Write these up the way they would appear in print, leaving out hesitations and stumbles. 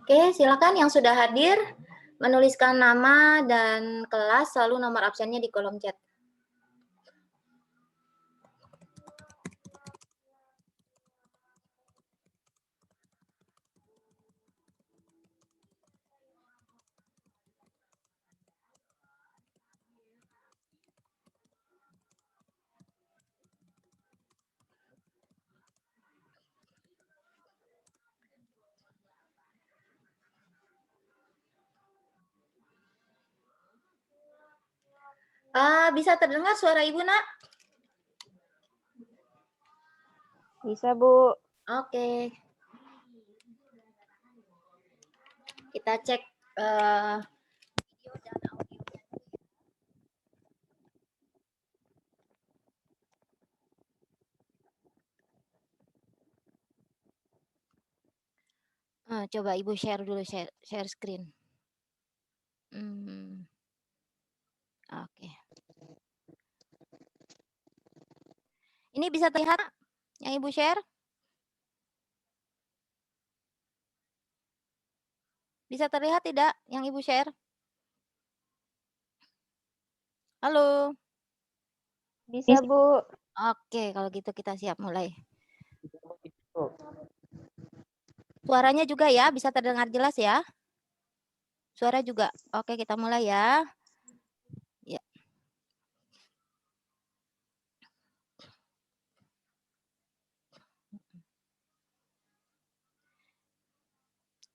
Oke, silakan yang sudah hadir menuliskan nama dan kelas lalu nomor absennya di kolom chat. Bisa terdengar suara Ibu, Nak? Bisa, Bu. Oke. Kita cek video dan audionya. Coba Ibu share dulu, share screen. Oke. Ini bisa terlihat yang Ibu share? Bisa terlihat tidak yang Ibu share? Halo? Bisa, Bu. Oke, kalau gitu kita siap mulai. Suaranya juga ya, bisa terdengar jelas ya? Suara juga. Oke, kita mulai ya. Ya.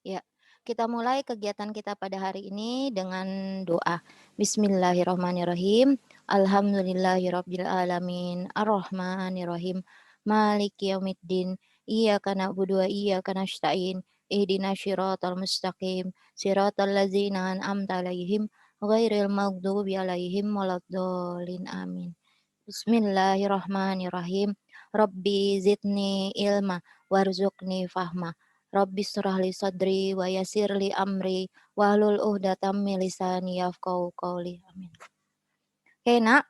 Ya, kita mulai kegiatan kita pada hari ini dengan doa. Bismillahirrahmanirrahim. Alhamdulillahirabbil alamin. Arrahmanirrahim. Maliki yaumiddin. Iyyaka na'budu wa iyyaka nasta'in. Ihdinas siratal mustaqim. Siratal ladzina an'amta 'alaihim ghairil maghdubi 'alaihim waladdallin. Amin. Bismillahirrahmanirrahim. Rabbi zidni ilma warzuqni fahma. Rabbi syrahli sadri wa yassirli amri wahlul 'uqdatam min lisani yafqahu qawli. Amin. Oke, Nak.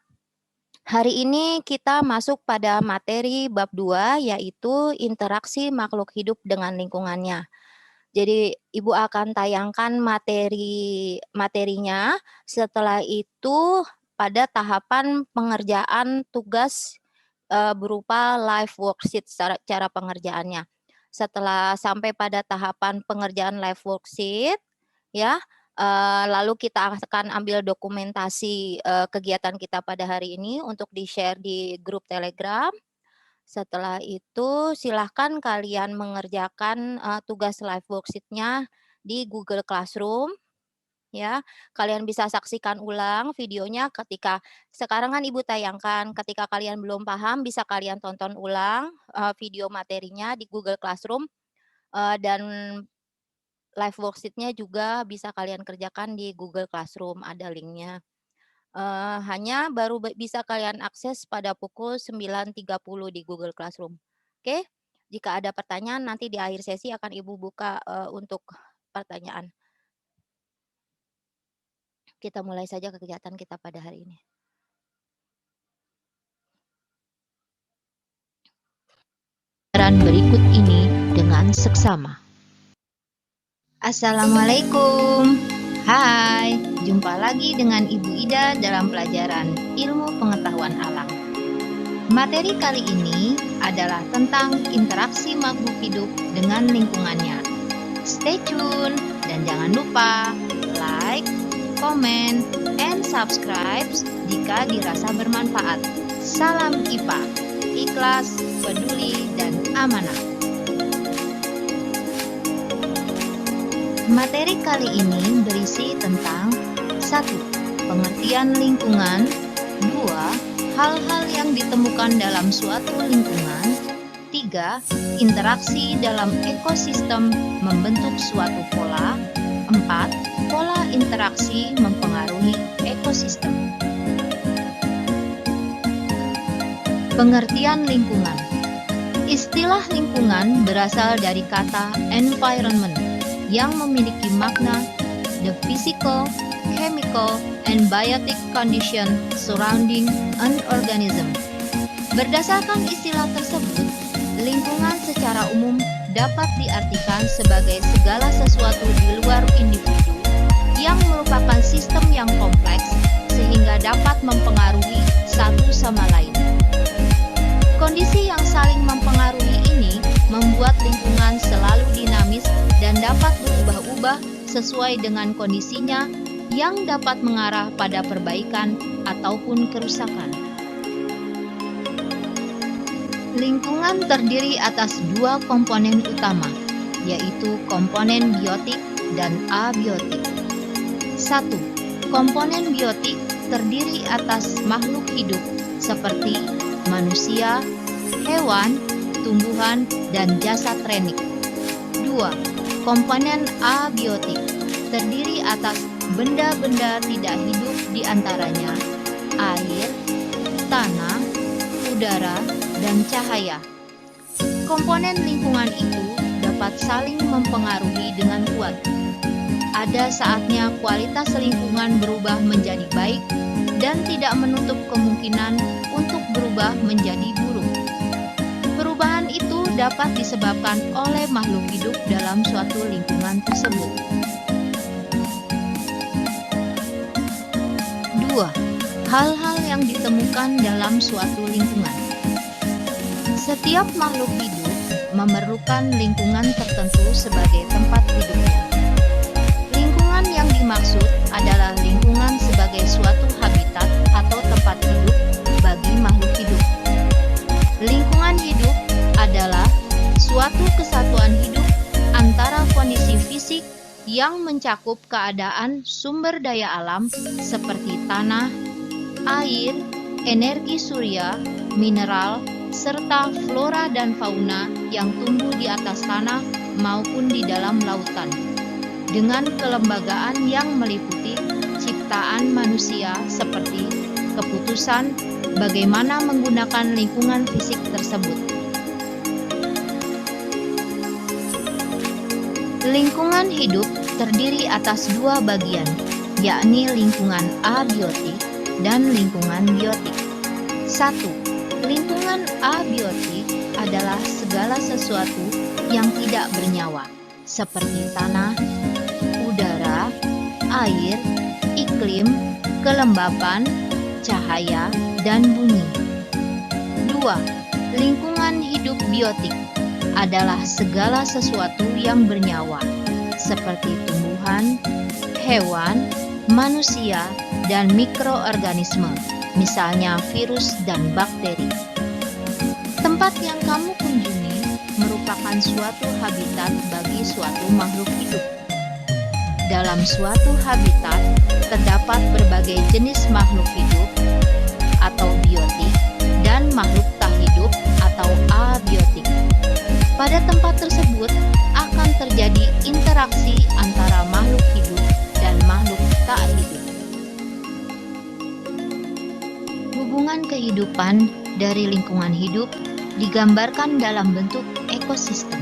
Hari ini kita masuk pada materi bab 2 yaitu interaksi makhluk hidup dengan lingkungannya. Jadi Ibu akan tayangkan materinya, setelah itu pada tahapan pengerjaan tugas berupa live worksheet cara pengerjaannya. Setelah sampai pada tahapan pengerjaan live worksheet, ya, lalu kita akan ambil dokumentasi kegiatan kita pada hari ini untuk di-share di grup Telegram. Setelah itu silahkan kalian mengerjakan tugas live worksheet-nya di Google Classroom. Ya, kalian bisa saksikan ulang videonya ketika sekarang kan Ibu tayangkan, ketika kalian belum paham bisa kalian tonton ulang video materinya di Google Classroom dan live worksheet-nya juga bisa kalian kerjakan di Google Classroom, ada linknya. Hanya baru bisa kalian akses pada pukul 9.30 di Google Classroom. Oke, jika ada pertanyaan nanti di akhir sesi akan Ibu buka untuk pertanyaan. Kita mulai saja kegiatan kita pada hari ini. Berikut ini dengan seksama. Assalamualaikum. Hai, jumpa lagi dengan Ibu Ida dalam pelajaran Ilmu Pengetahuan Alam. Materi kali ini adalah tentang interaksi makhluk hidup dengan lingkungannya. Stay tune dan jangan lupa like, komen, and subscribe jika dirasa bermanfaat. Salam IPA, ikhlas, peduli, dan amanah. Materi kali ini berisi tentang 1. Pengertian lingkungan. 2. Hal-hal yang ditemukan dalam suatu lingkungan. 3. Interaksi dalam ekosistem membentuk suatu pola. 4. Pola interaksi mempengaruhi ekosistem. Pengertian lingkungan. Istilah lingkungan berasal dari kata environment yang memiliki makna the physical, chemical, and biotic condition surrounding an organism. Berdasarkan istilah tersebut, lingkungan secara umum dapat diartikan sebagai segala sesuatu di luar individu yang merupakan sistem yang kompleks sehingga dapat mempengaruhi satu sama lain. Kondisi yang saling mempengaruhi ini membuat lingkungan selalu dinamis dan dapat berubah-ubah sesuai dengan kondisinya yang dapat mengarah pada perbaikan ataupun kerusakan. Lingkungan terdiri atas dua komponen utama, yaitu komponen biotik dan abiotik. 1. Komponen biotik terdiri atas makhluk hidup seperti manusia, hewan, tumbuhan, dan jasad renik. 2. Komponen abiotik terdiri atas benda-benda tidak hidup diantaranya air, tanah, udara, dan cahaya. Komponen lingkungan itu dapat saling mempengaruhi dengan kuat. Ada saatnya kualitas lingkungan berubah menjadi baik dan tidak menutup kemungkinan untuk berubah menjadi buruk. Perubahan itu dapat disebabkan oleh makhluk hidup dalam suatu lingkungan tersebut. 2. Hal-hal yang ditemukan dalam suatu lingkungan. Setiap makhluk hidup memerlukan lingkungan tertentu sebagai tempat hidupnya. Lingkungan yang dimaksud adalah lingkungan sebagai suatu habitat atau tempat hidup bagi makhluk hidup. Lingkungan hidup adalah suatu kesatuan hidup antara kondisi fisik yang mencakup keadaan sumber daya alam seperti tanah, air, energi surya, mineral, serta flora dan fauna yang tumbuh di atas tanah maupun di dalam lautan, dengan kelembagaan yang meliputi ciptaan manusia seperti keputusan bagaimana menggunakan lingkungan fisik tersebut. Lingkungan hidup terdiri atas dua bagian, yakni lingkungan abiotik dan lingkungan biotik. 1. Lingkungan abiotik adalah segala sesuatu yang tidak bernyawa, seperti tanah, udara, air, iklim, kelembapan, cahaya, dan bumi. 2. Lingkungan hidup biotik adalah segala sesuatu yang bernyawa, seperti tumbuhan, hewan, manusia, dan mikroorganisme, misalnya virus dan bakteri. Tempat yang kamu kunjungi merupakan suatu habitat bagi suatu makhluk hidup. Dalam suatu habitat terdapat berbagai jenis makhluk hidup atau biotik dan makhluk tak hidup atau abiotik. Pada tempat tersebut akan terjadi interaksi antara makhluk hidup dan makhluk tak hidup. Hubungan kehidupan dari lingkungan hidup digambarkan dalam bentuk ekosistem.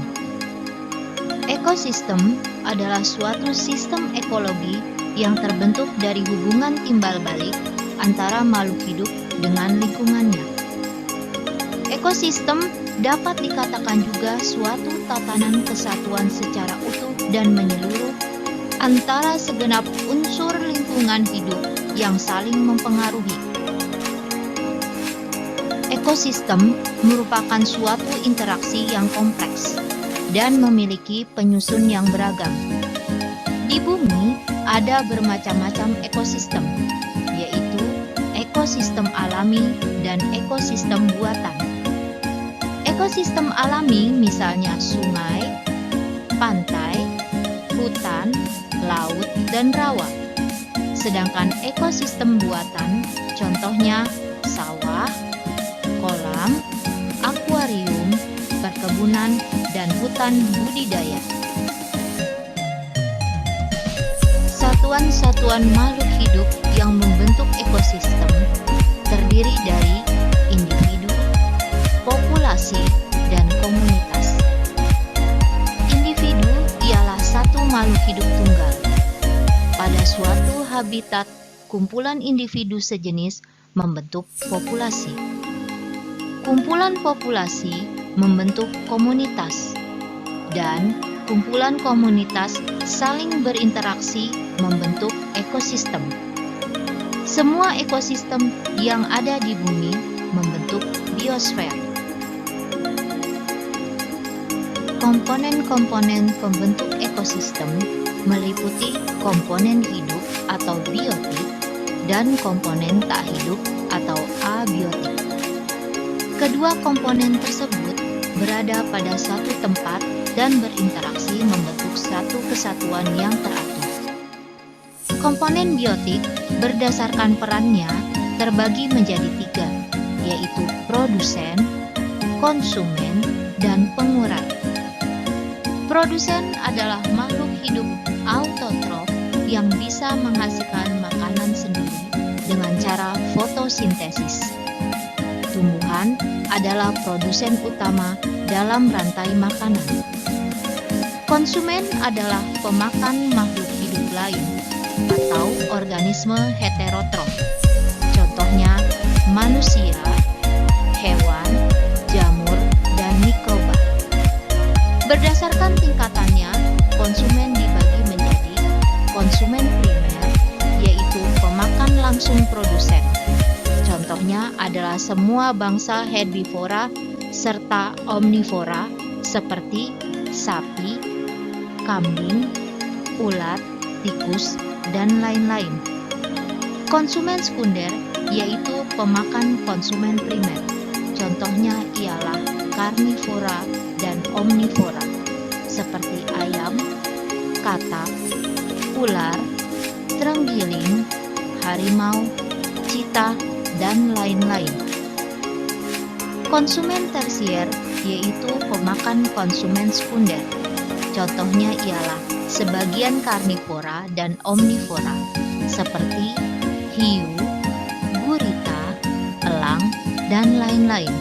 Ekosistem adalah suatu sistem ekologi yang terbentuk dari hubungan timbal balik antara makhluk hidup dengan lingkungannya. Ekosistem dapat dikatakan juga suatu tatanan kesatuan secara utuh dan menyeluruh antara segenap unsur lingkungan hidup yang saling mempengaruhi. Ekosistem merupakan suatu interaksi yang kompleks dan memiliki penyusun yang beragam. Di bumi ada bermacam-macam ekosistem, yaitu ekosistem alami dan ekosistem buatan. Ekosistem alami misalnya sungai, pantai, hutan, laut, dan rawa. Sedangkan ekosistem buatan contohnya sawah, kolam, akuarium, perkebunan, dan hutan budidaya. Satuan-satuan makhluk hidup yang membentuk ekosistem terdiri dari individu, populasi, dan komunitas. Individu ialah satu makhluk hidup tunggal. Pada suatu habitat, kumpulan individu sejenis membentuk populasi. Kumpulan populasi membentuk komunitas. dan kumpulan komunitas saling berinteraksi membentuk ekosistem. Semua ekosistem yang ada di bumi membentuk biosfer. Komponen-komponen pembentuk ekosistem meliputi komponen hidup atau biotik dan komponen tak hidup atau abiotik. Kedua komponen tersebut berada pada satu tempat dan berinteraksi membentuk satu kesatuan yang teratur. Komponen biotik berdasarkan perannya terbagi menjadi 3, yaitu produsen, konsumen, dan pengurai. Produsen adalah makhluk hidup autotrof yang bisa menghasilkan makanan sendiri dengan cara fotosintesis. Tumbuhan adalah produsen utama dalam rantai makanan. Konsumen adalah pemakan makhluk hidup lain atau organisme heterotrof. Contohnya manusia, hewan, jamur, dan mikroba. Berdasarkan tingkatannya, konsumen dibagi menjadi konsumen primer, yaitu pemakan langsung produsen. Contohnya adalah semua bangsa herbivora serta omnivora seperti sapi, kambing, ulat, tikus, dan lain-lain. Konsumen sekunder yaitu pemakan konsumen primer. Contohnya ialah karnivora dan omnivora seperti ayam, katak, ular, terenggiling, harimau, cheetah, dan lain-lain. Konsumen tersier yaitu pemakan konsumen sekunder. Contohnya ialah sebagian karnivora dan omnivora seperti hiu, gurita, elang, dan lain-lain.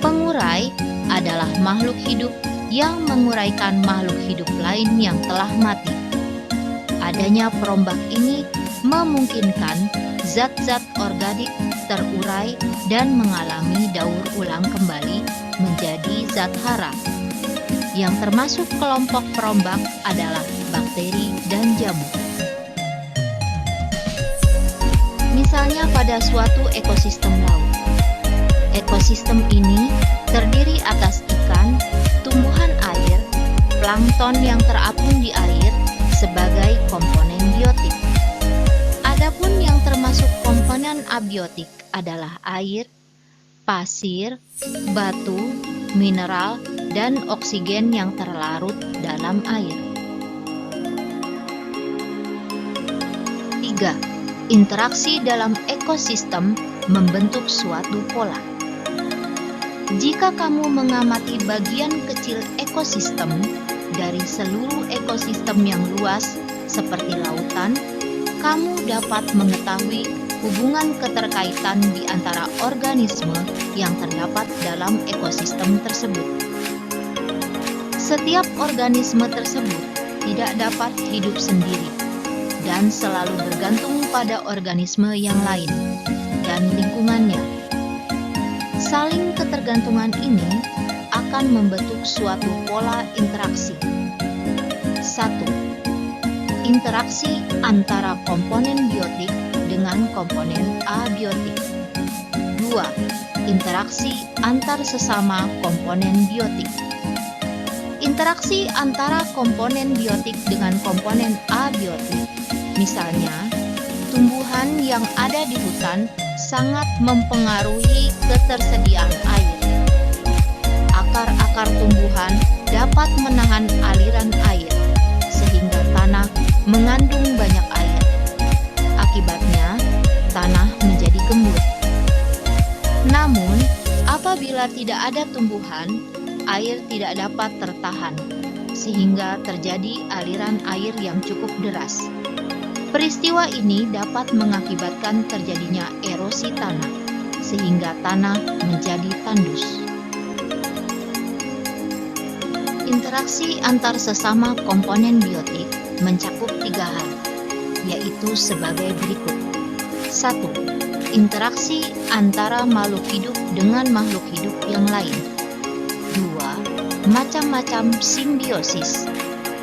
Pengurai adalah makhluk hidup yang menguraikan makhluk hidup lain yang telah mati. Adanya perombak ini memungkinkan zat-zat organik terurai dan mengalami daur ulang kembali menjadi zat hara. Yang termasuk kelompok perombak adalah bakteri dan jamur. Misalnya pada suatu ekosistem laut. Ekosistem ini terdiri atas ikan, tumbuhan air, plankton yang terapung di air sebagai komponen biotik. Adapun yang termasuk komponen abiotik adalah air, pasir, batu, mineral, dan oksigen yang terlarut dalam air. 3. Interaksi dalam ekosistem membentuk suatu pola. Jika kamu mengamati bagian kecil ekosistem dari seluruh ekosistem yang luas seperti lautan, kamu dapat mengetahui hubungan keterkaitan di antara organisme yang terdapat dalam ekosistem tersebut. Setiap organisme tersebut tidak dapat hidup sendiri dan selalu bergantung pada organisme yang lain dan lingkungannya. Saling ketergantungan ini akan membentuk suatu pola interaksi. 1. Interaksi antara komponen biotik dengan komponen abiotik. 2. Interaksi antar sesama komponen biotik. Interaksi antara komponen biotik dengan komponen abiotik. Misalnya, tumbuhan yang ada di hutan sangat mempengaruhi ketersediaan air. Akar-akar tumbuhan dapat menahan aliran air, sehingga tanah mengandung banyak air. Akibatnya, tanah menjadi gembur. Namun, apabila tidak ada tumbuhan, air tidak dapat tertahan, sehingga terjadi aliran air yang cukup deras. Peristiwa ini dapat mengakibatkan terjadinya erosi tanah, sehingga tanah menjadi tandus. Interaksi antar sesama komponen biotik mencakup 3 hal, yaitu sebagai berikut. 1. Interaksi antara makhluk hidup dengan makhluk hidup yang lain. 2. macam-macam simbiosis.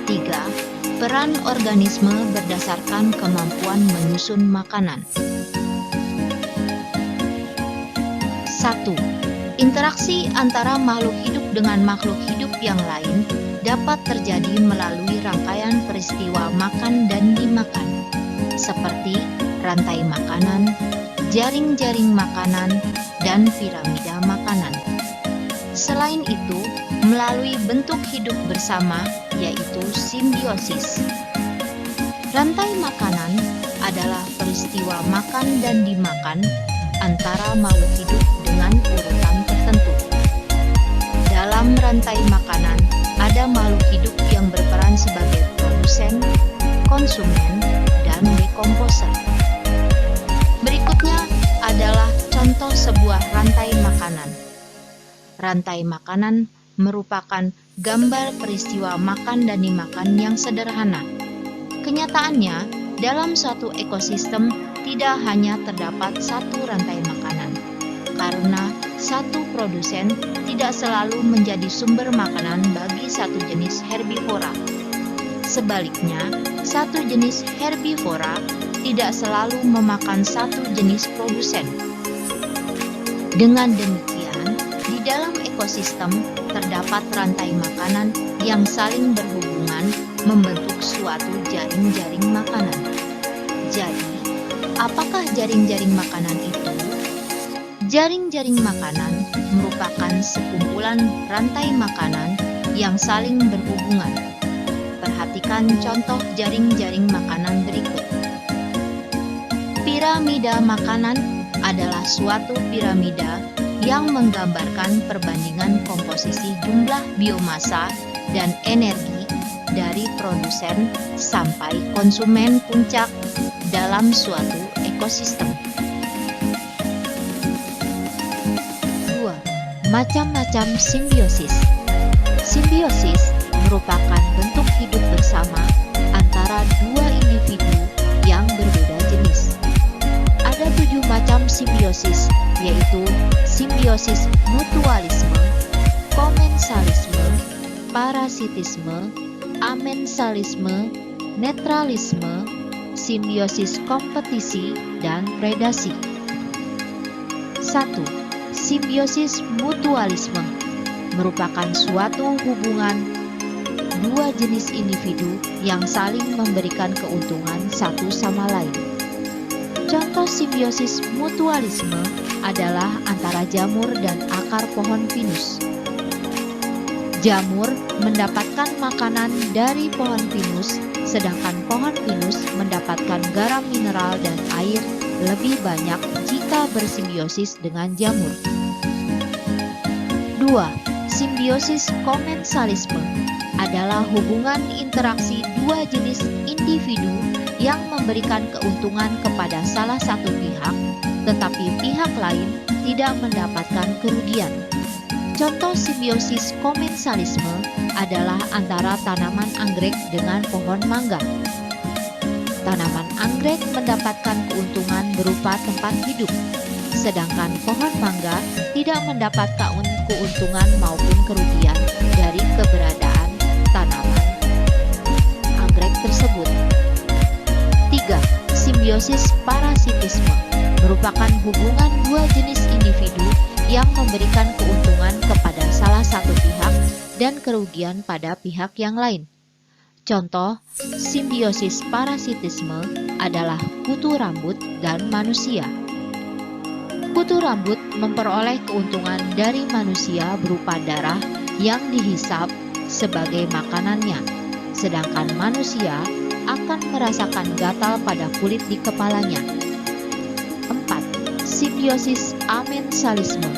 3. Peran organisme berdasarkan kemampuan menyusun makanan. 1. Interaksi antara makhluk hidup dengan makhluk hidup yang lain dapat terjadi melalui rangkaian peristiwa makan dan dimakan, seperti rantai makanan, jaring-jaring makanan, dan piramida makanan. Selain itu, melalui bentuk hidup bersama, yaitu simbiosis. Rantai makanan adalah peristiwa makan dan dimakan antara makhluk hidup dengan urutan tertentu. Dalam rantai makanan, ada makhluk hidup yang berperan sebagai produsen, konsumen, dan dekomposer. Berikutnya adalah contoh sebuah rantai makanan. Rantai makanan merupakan gambar peristiwa makan dan dimakan yang sederhana. Kenyataannya, dalam suatu ekosistem tidak hanya terdapat satu rantai makanan, karena satu produsen tidak selalu menjadi sumber makanan bagi satu jenis herbivora. Sebaliknya, satu jenis herbivora tidak selalu memakan satu jenis produsen. Dengan demikian, di dalam ekosistem terdapat rantai makanan yang saling berhubungan membentuk suatu jaring-jaring makanan. Jadi, apakah jaring-jaring makanan itu? Jaring-jaring makanan merupakan sekumpulan rantai makanan yang saling berhubungan. Perhatikan contoh jaring-jaring makanan berikut. Piramida makanan adalah suatu piramida yang menggambarkan perbandingan komposisi jumlah biomasa dan energi dari produsen sampai konsumen puncak dalam suatu ekosistem. 2. Macam-macam simbiosis. Simbiosis merupakan bentuk hidup bersama antara dua individu yang berbeda jenis. Ada 7 macam simbiosis, yaitu simbiosis mutualisme, komensalisme, parasitisme, amensalisme, netralisme, simbiosis kompetisi, dan predasi. 1. Simbiosis mutualisme merupakan suatu hubungan dua jenis individu yang saling memberikan keuntungan satu sama lain. Contoh simbiosis mutualisme adalah antara jamur dan akar pohon pinus. Jamur mendapatkan makanan dari pohon pinus, sedangkan pohon pinus mendapatkan garam mineral dan air lebih banyak jika bersimbiosis dengan jamur. 2. Simbiosis komensalisme adalah hubungan interaksi dua jenis individu yang memberikan keuntungan kepada salah satu pihak, tetapi pihak lain tidak mendapatkan kerugian. Contoh simbiosis komensalisme adalah antara tanaman anggrek dengan pohon mangga. Tanaman anggrek mendapatkan keuntungan berupa tempat hidup, sedangkan pohon mangga tidak mendapatkan keuntungan maupun kerugian dari keberadaan tanaman anggrek tersebut. 3. Simbiosis parasitisme merupakan hubungan dua jenis individu yang memberikan keuntungan kepada salah satu pihak dan kerugian pada pihak yang lain. Contoh simbiosis parasitisme adalah kutu rambut dan manusia. Kutu rambut memperoleh keuntungan dari manusia berupa darah yang dihisap sebagai makanannya, sedangkan manusia akan merasakan gatal pada kulit di kepalanya. 4. Simbiosis amensalisme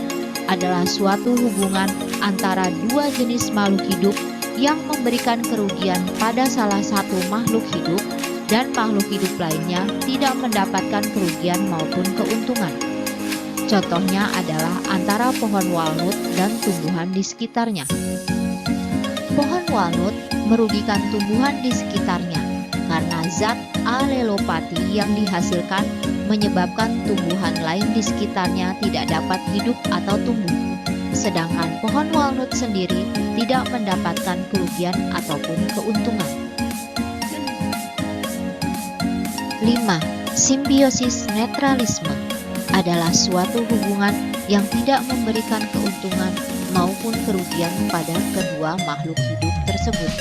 adalah suatu hubungan antara dua jenis makhluk hidup yang memberikan kerugian pada salah satu makhluk hidup dan makhluk hidup lainnya tidak mendapatkan kerugian maupun keuntungan. Contohnya adalah antara pohon walnut dan tumbuhan di sekitarnya. Pohon walnut merugikan tumbuhan di sekitarnya karena zat alelopati yang dihasilkan menyebabkan tumbuhan lain di sekitarnya tidak dapat hidup atau tumbuh. sedangkan pohon walnut sendiri tidak mendapatkan kerugian ataupun keuntungan. 5. Simbiosis netralisme adalah suatu hubungan yang tidak memberikan keuntungan maupun kerugian pada kedua makhluk hidup tersebut.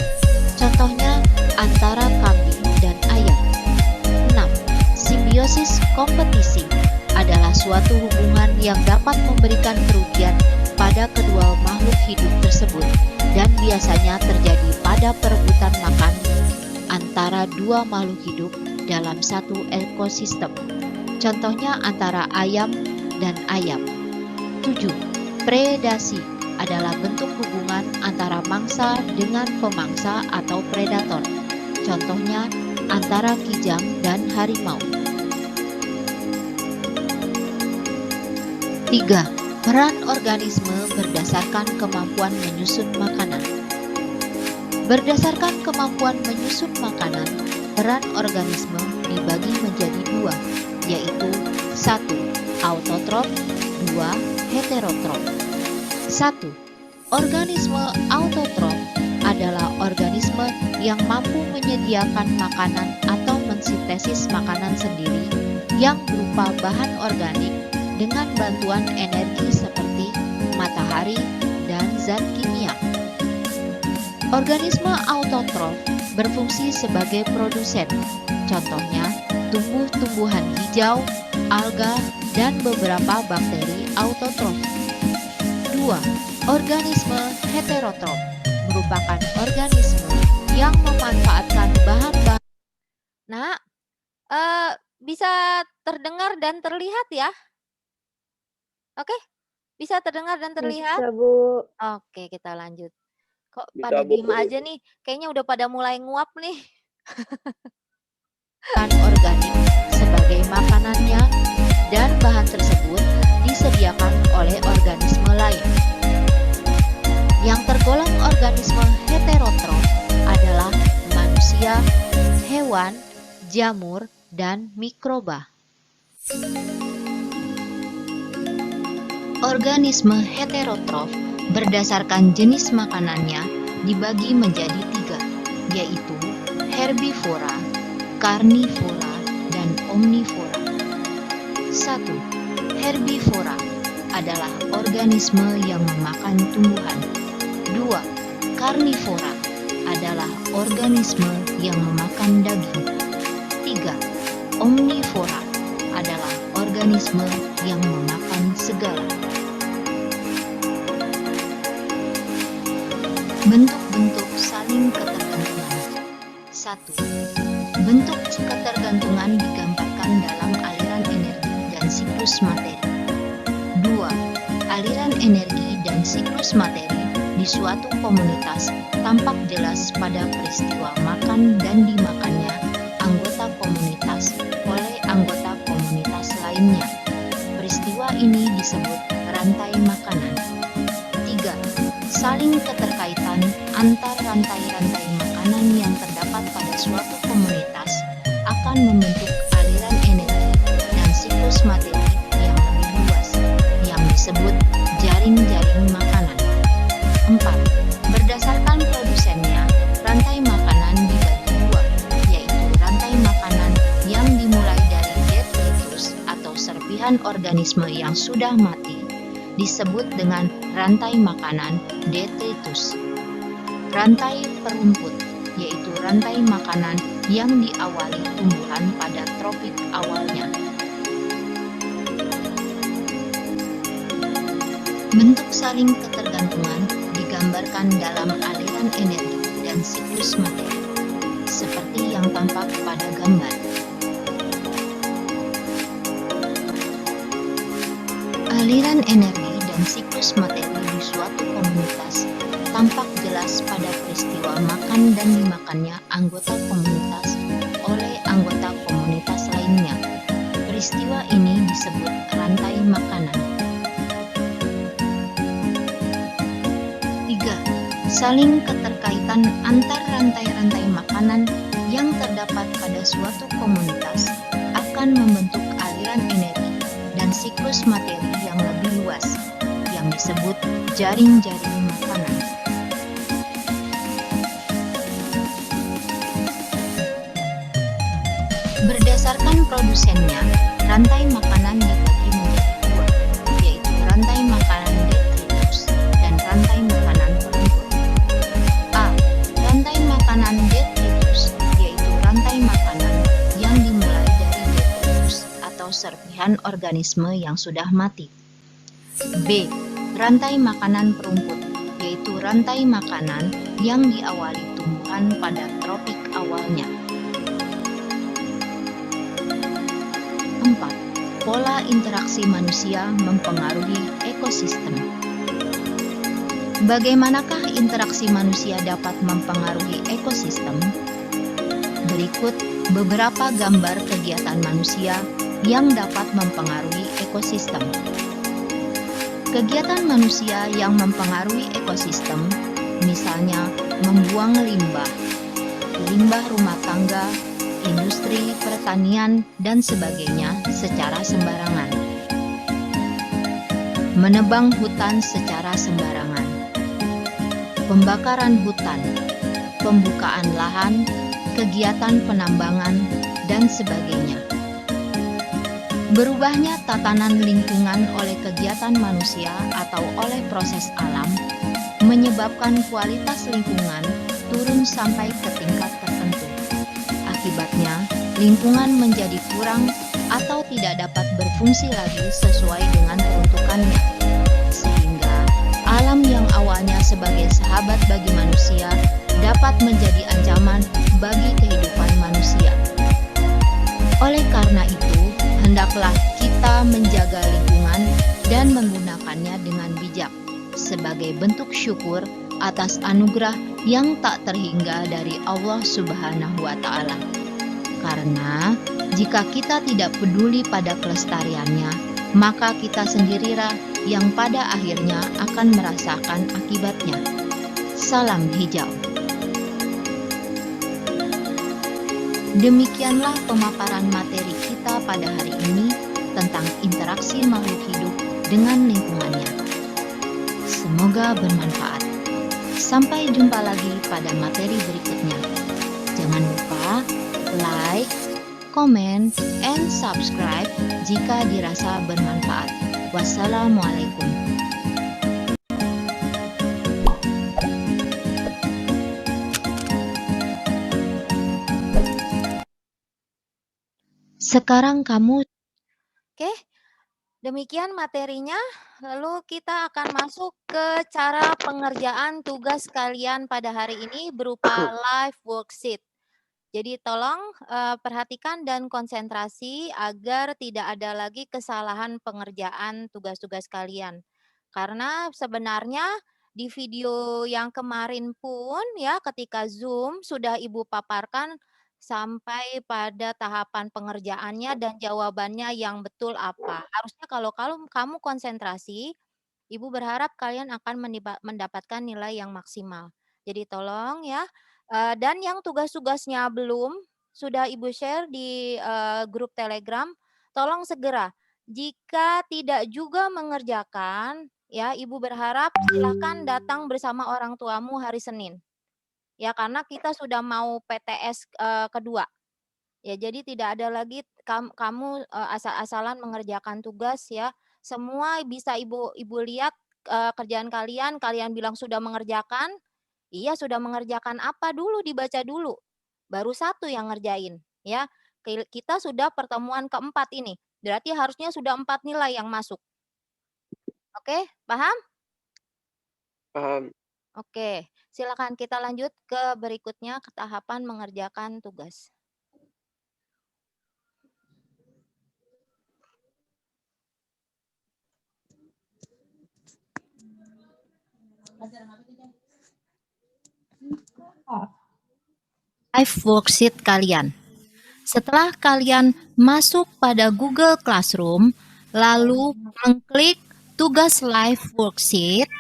Contohnya antara kambing dan ayam. 6. Simbiosis kompetisi adalah suatu hubungan yang dapat memberikan kerugian pada kedua makhluk hidup tersebut dan biasanya terjadi pada perebutan makan antara dua makhluk hidup dalam satu ekosistem. Contohnya antara ayam dan ayam. 7. Predasi adalah bentuk hubungan antara mangsa dengan pemangsa atau predator. Contohnya antara kijang dan harimau. 3. Peran organisme berdasarkan kemampuan menyusun makanan. Berdasarkan kemampuan menyusun makanan, peran organisme dibagi menjadi dua, yaitu 1. Autotrof, 2. Heterotrof. 1. Organisme autotrof adalah organisme yang mampu menyediakan makanan atau mensintesis makanan sendiri yang berupa bahan organik dengan bantuan energi seperti matahari dan zat kimia. Organisme autotrof berfungsi sebagai produsen, contohnya tumbuh-tumbuhan hijau, alga, dan beberapa bakteri autotrof. 2. Organisme heterotrof merupakan organisme yang memanfaatkan bahan-bahan. Nah, bisa terdengar dan terlihat ya? Oke, bisa terdengar dan terlihat? Bisa, Bu. Oke, kita lanjut. Kok Bisa, pada Bu. diem aja nih? Kayaknya udah pada mulai nguap nih. Organik sebagai makanannya dan bahan tersebut disediakan oleh organisme lain. Yang tergolong organisme heterotrof adalah manusia, hewan, jamur, dan mikroba. Organisme heterotrof berdasarkan jenis makanannya dibagi menjadi 3, yaitu herbivora, karnivora, dan omnivora. 1. Herbivora adalah organisme yang memakan tumbuhan. 2. Karnivora adalah organisme yang memakan daging. 3. Omnivora adalah organisme yang memakan segala. Bentuk-bentuk saling ketergantungan. 1. Bentuk ketergantungan digambarkan dalam aliran energi dan siklus materi. 2. Aliran energi dan siklus materi di suatu komunitas tampak jelas pada peristiwa makan dan dimakannya anggota komunitas oleh anggota komunitas lainnya. Peristiwa ini disebut rantai makanan. 3. Saling keterkaitan antar rantai-rantai makanan yang terdapat pada suatu komunitas akan membentuk aliran energi dan siklus materi yang lebih luas, yang disebut jaring-jaring makanan. 4. Berdasarkan produsennya, rantai makanan dibagi dua, yaitu rantai makanan yang dimulai dari detritus atau serpihan organisme yang sudah mati, disebut dengan rantai makanan detritus. Rantai perumput, yaitu rantai makanan yang diawali tumbuhan pada tropik awalnya. Bentuk saling ketergantungan digambarkan dalam aliran energi dan siklus materi, seperti yang tampak pada gambar. Aliran energi dan siklus materi di suatu komunitas tampak jelas pada peristiwa makan dan dimakannya anggota komunitas oleh anggota komunitas lainnya. Peristiwa ini disebut rantai makanan. 3. Saling keterkaitan antar rantai-rantai makanan yang terdapat pada suatu komunitas akan membentuk aliran energi dan siklus materi yang lebih luas, yang yang disebut jaring-jaring makanan. Berdasarkan produsennya, rantai makanan dibagi menjadi dua, yaitu rantai makanan detritus dan rantai makanan perumput. A. Rantai makanan detritus, yaitu rantai makanan yang dimulai dari detritus atau serpihan organisme yang sudah mati. B. Rantai makanan perumput, yaitu rantai makanan yang diawali tumbuhan pada tropik awalnya. 4. Pola interaksi manusia mempengaruhi ekosistem. Bagaimanakah interaksi manusia dapat mempengaruhi ekosistem? Berikut beberapa gambar kegiatan manusia yang dapat mempengaruhi ekosistem. Kegiatan manusia yang mempengaruhi ekosistem, misalnya membuang limbah, limbah rumah tangga, industri, pertanian, dan sebagainya secara sembarangan. Menebang hutan secara sembarangan. Pembakaran hutan, pembukaan lahan, kegiatan penambangan, dan sebagainya. Berubahnya tatanan lingkungan oleh kegiatan manusia atau oleh proses alam menyebabkan kualitas lingkungan turun sampai ke tingkat tertentu. Akibatnya, lingkungan menjadi kurang atau tidak dapat berfungsi lagi sesuai dengan peruntukannya. Sehingga, alam yang awalnya sebagai sahabat bagi manusia dapat menjadi ancaman bagi kehidupan manusia. Oleh karena itu, hendaklah kita menjaga lingkungan dan menggunakannya dengan bijak sebagai bentuk syukur atas anugerah yang tak terhingga dari Allah Subhanahu wa Ta'ala. Karena jika kita tidak peduli pada kelestariannya, maka kita sendirilah yang pada akhirnya akan merasakan akibatnya. Salam hijau. Demikianlah pemaparan materi kita pada hari ini tentang interaksi makhluk hidup dengan lingkungannya. Semoga bermanfaat. Sampai jumpa lagi pada materi berikutnya. Jangan lupa like, comment, and subscribe jika dirasa bermanfaat. Wassalamualaikum. Sekarang kamu. Oke, demikian materinya. Lalu kita akan masuk ke cara pengerjaan tugas kalian pada hari ini berupa live worksheet. Jadi tolong perhatikan dan konsentrasi agar tidak ada lagi kesalahan pengerjaan tugas-tugas kalian. Karena sebenarnya di video yang kemarin pun ya ketika Zoom sudah Ibu paparkan sampai pada tahapan pengerjaannya dan jawabannya yang betul apa. Harusnya kalau kamu konsentrasi, Ibu berharap kalian akan mendapatkan nilai yang maksimal. Jadi tolong ya. Dan yang tugas-tugasnya belum sudah Ibu share di grup Telegram, tolong segera. Jika tidak juga mengerjakan, ya Ibu berharap silakan datang bersama orang tuamu hari Senin. Ya karena kita sudah mau PTS kedua. Ya jadi tidak ada lagi kamu asal-asalan mengerjakan tugas ya. Semua bisa Ibu lihat kerjaan kalian bilang sudah mengerjakan. Iya sudah mengerjakan apa dulu dibaca dulu. Baru satu yang ngerjain ya. Kita sudah pertemuan keempat ini. Berarti harusnya sudah 4 nilai yang masuk. Oke, paham? Paham. Oke, silakan kita lanjut ke berikutnya ke tahapan mengerjakan tugas. Live worksheet kalian. Setelah kalian masuk pada Google Classroom, lalu mengklik tugas live worksheet,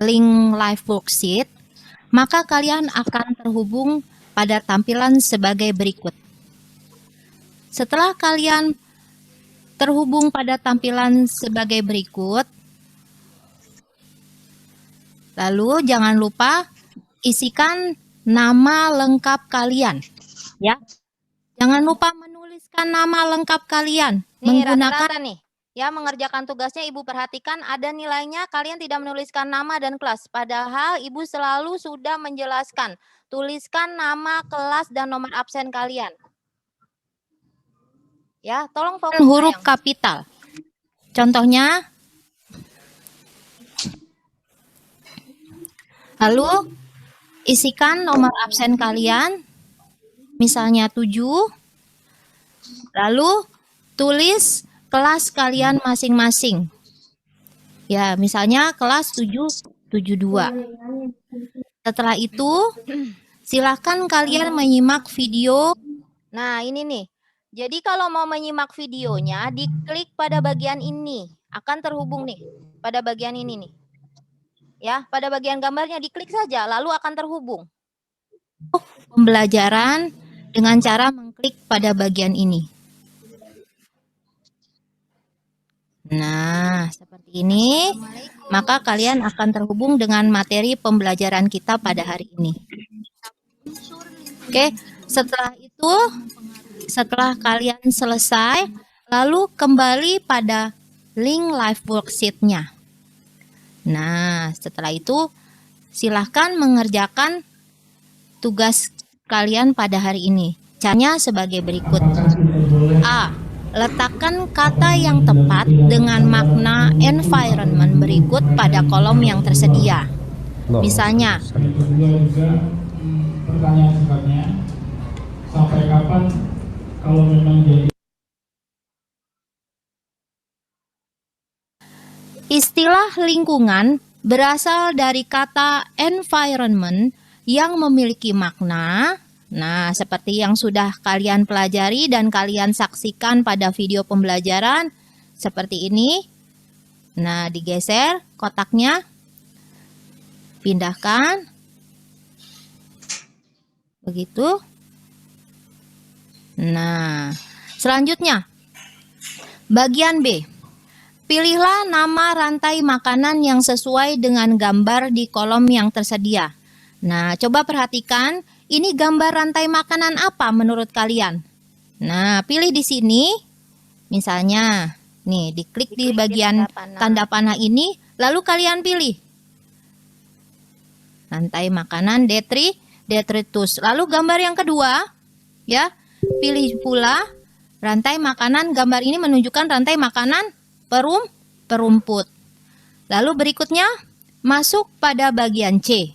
link live worksheet, maka kalian akan terhubung pada tampilan sebagai berikut. Setelah kalian terhubung pada tampilan sebagai berikut, Lalu jangan lupa isikan nama lengkap kalian, ya. Jangan lupa menuliskan nama lengkap kalian menggunakan nih. Ya, mengerjakan tugasnya Ibu perhatikan ada nilainya, kalian tidak menuliskan nama dan kelas. Padahal Ibu selalu sudah menjelaskan. Tuliskan nama, kelas, dan nomor absen kalian. Ya, tolong fokus huruf kapital. Contohnya, lalu isikan nomor absen kalian, misalnya 7. Lalu tulis kelas kalian masing-masing. Ya, misalnya kelas 772. Setelah itu, silahkan kalian menyimak video. Nah, ini nih. Jadi kalau mau menyimak videonya, diklik pada bagian ini. Akan terhubung nih, pada bagian ini nih. Ya, pada bagian gambarnya diklik saja, lalu akan terhubung. Pembelajaran dengan cara mengklik pada bagian ini. Nah, seperti ini, maka kalian akan terhubung dengan materi pembelajaran kita pada hari ini. Oke, setelah itu, setelah kalian selesai, lalu kembali pada link live worksheet-nya. Nah, setelah itu, silahkan mengerjakan tugas kalian pada hari ini. Caranya sebagai berikut. A. Letakkan kata yang tepat dengan makna environment berikut pada kolom yang tersedia. Misalnya, pertanyaan sifatnya, sampai kapan kalau memang jadi istilah lingkungan berasal dari kata environment yang memiliki makna. Nah, seperti yang sudah kalian pelajari dan kalian saksikan pada video pembelajaran seperti ini. Nah, digeser kotaknya. Pindahkan. Begitu. Nah, selanjutnya bagian B. Pilihlah nama rantai makanan yang sesuai dengan gambar di kolom yang tersedia. Nah, coba perhatikan, ini gambar rantai makanan apa menurut kalian? Nah, pilih di sini. Misalnya, nih, diklik di bagian tanda panah ini, lalu kalian pilih. Rantai makanan detritus. Lalu gambar yang kedua, ya, pilih pula rantai makanan. Gambar ini menunjukkan rantai makanan perumput. Lalu berikutnya, masuk pada bagian C.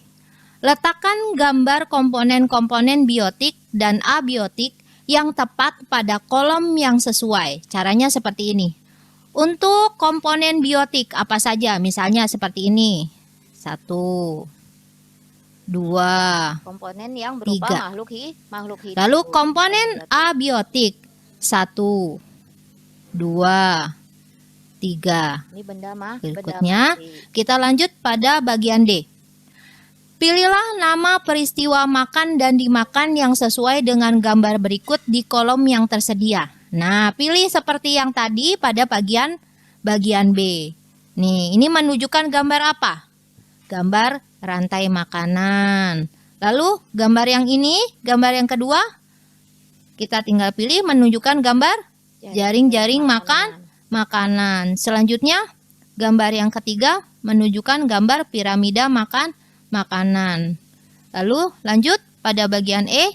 Letakkan gambar komponen-komponen biotik dan abiotik yang tepat pada kolom yang sesuai. Caranya seperti ini. Untuk komponen biotik apa saja? Misalnya seperti ini. 1, 2, komponen yang berupa 3. makhluk hidup. Lalu komponen abiotik 1, 2, 3. Ini benda Berikutnya, kita lanjut pada bagian D. Pilihlah nama peristiwa makan dan dimakan yang sesuai dengan gambar berikut di kolom yang tersedia. Nah, pilih seperti yang tadi pada bagian B. Nih, ini menunjukkan gambar apa? Gambar rantai makanan. Lalu, gambar yang ini, gambar yang kedua, kita tinggal pilih menunjukkan gambar jaring-jaring makanan. Selanjutnya, gambar yang ketiga menunjukkan gambar piramida makanan. Lalu lanjut pada bagian E.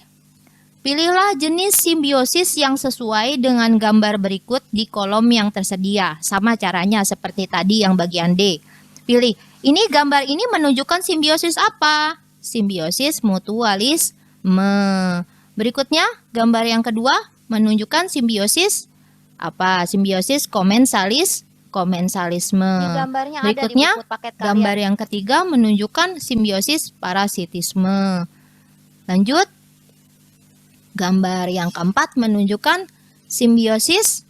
Pilihlah jenis simbiosis yang sesuai dengan gambar berikut di kolom yang tersedia. Sama caranya seperti tadi yang bagian D. Pilih. Ini gambar ini menunjukkan simbiosis apa? Simbiosis mutualisme. Berikutnya, gambar yang kedua menunjukkan simbiosis apa? Simbiosis komensalisme. Berikutnya, gambar yang ketiga menunjukkan simbiosis parasitisme. Lanjut, gambar yang keempat menunjukkan simbiosis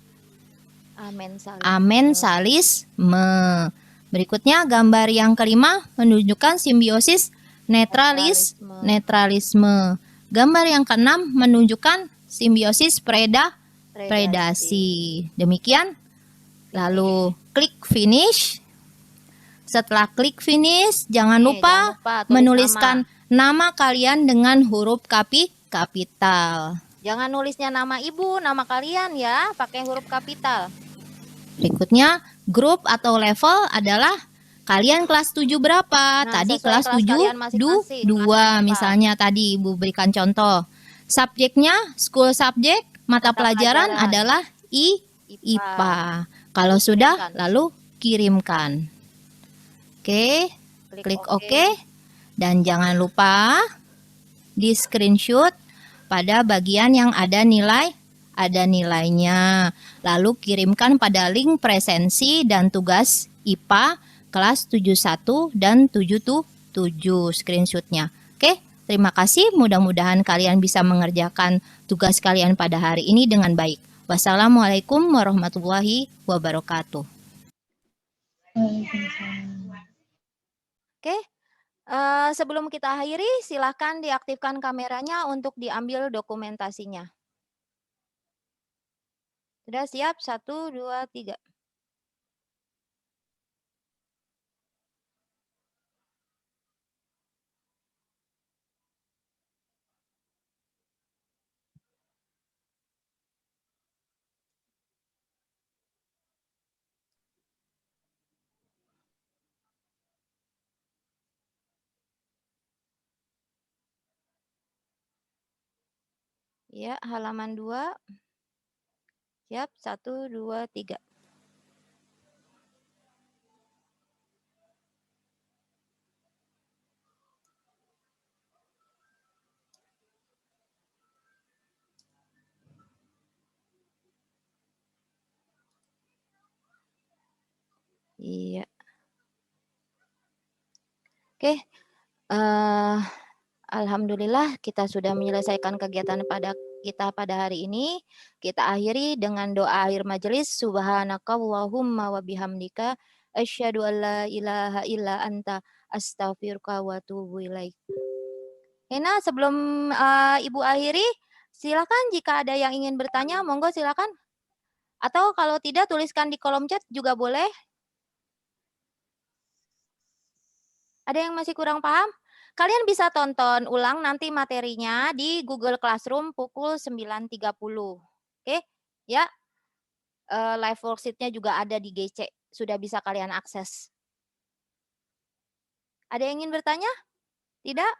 amensalisme. Berikutnya, gambar yang kelima menunjukkan simbiosis netralisme. Gambar yang keenam menunjukkan simbiosis predasi. Demikian. Lalu klik finish. Setelah klik finish, jangan Nih, lupa tulis menuliskan nama kalian dengan huruf kapital. Jangan nulisnya nama ibu, nama kalian ya, pakai huruf kapital. Berikutnya, grup atau level adalah kalian kelas 7 berapa? Nah, Tadi sesuai kelas kelas 7 kalian masing-masing, kelas 2 berapa? misalnya tadi Ibu berikan contoh. Subjeknya school subject, mata pelajaran adalah IPA. Kalau sudah, Kirimkan. lalu kirimkan. Oke, klik OK. Dan jangan lupa di screenshot pada bagian yang ada nilainya. Lalu kirimkan pada link presensi dan tugas IPA kelas 71 dan 77 screenshotnya. Oke, terima kasih. Mudah-mudahan kalian bisa mengerjakan tugas kalian pada hari ini dengan baik. Wassalamualaikum warahmatullahi wabarakatuh. Oke, sebelum kita akhiri, silahkan diaktifkan kameranya untuk diambil dokumentasinya. Sudah siap? 1, 2, 3. Ya, halaman 2. Siap? 1, 2, 3. Iya. Oke. Alhamdulillah kita sudah menyelesaikan kegiatan kita pada hari ini. Kita akhiri dengan doa akhir majelis. Subhanakallahumma wa bihamdika asyhadu an la ilaha illa anta astaghfiruka wa atubu ilaik. Hena, sebelum Ibu akhiri, silakan jika ada yang ingin bertanya, monggo silakan. Atau kalau tidak, tuliskan di kolom chat juga boleh. Ada yang masih kurang paham? Kalian bisa tonton ulang nanti materinya di Google Classroom pukul 9.30. Oke, ya. Live worksheet-nya juga ada di GC. Sudah bisa kalian akses. Ada yang ingin bertanya? Tidak?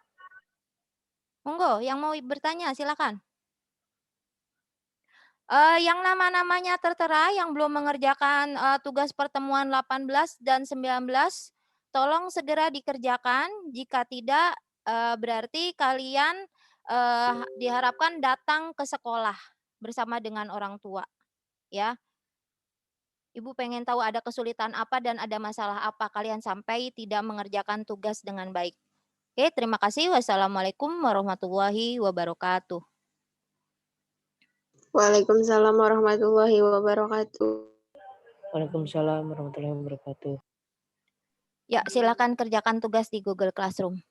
Monggo, yang mau bertanya silakan. Yang nama-namanya tertera yang belum mengerjakan tugas pertemuan 18 dan 19, tolong segera dikerjakan. Jika tidak, berarti kalian diharapkan datang ke sekolah bersama dengan orang tua. Ya, Ibu pengen tahu ada kesulitan apa dan ada masalah apa kalian sampai tidak mengerjakan tugas dengan baik. Oke, terima kasih. Wassalamualaikum warahmatullahi wabarakatuh. Waalaikumsalam warahmatullahi wabarakatuh. Waalaikumsalam warahmatullahi wabarakatuh. Ya, silakan kerjakan tugas di Google Classroom.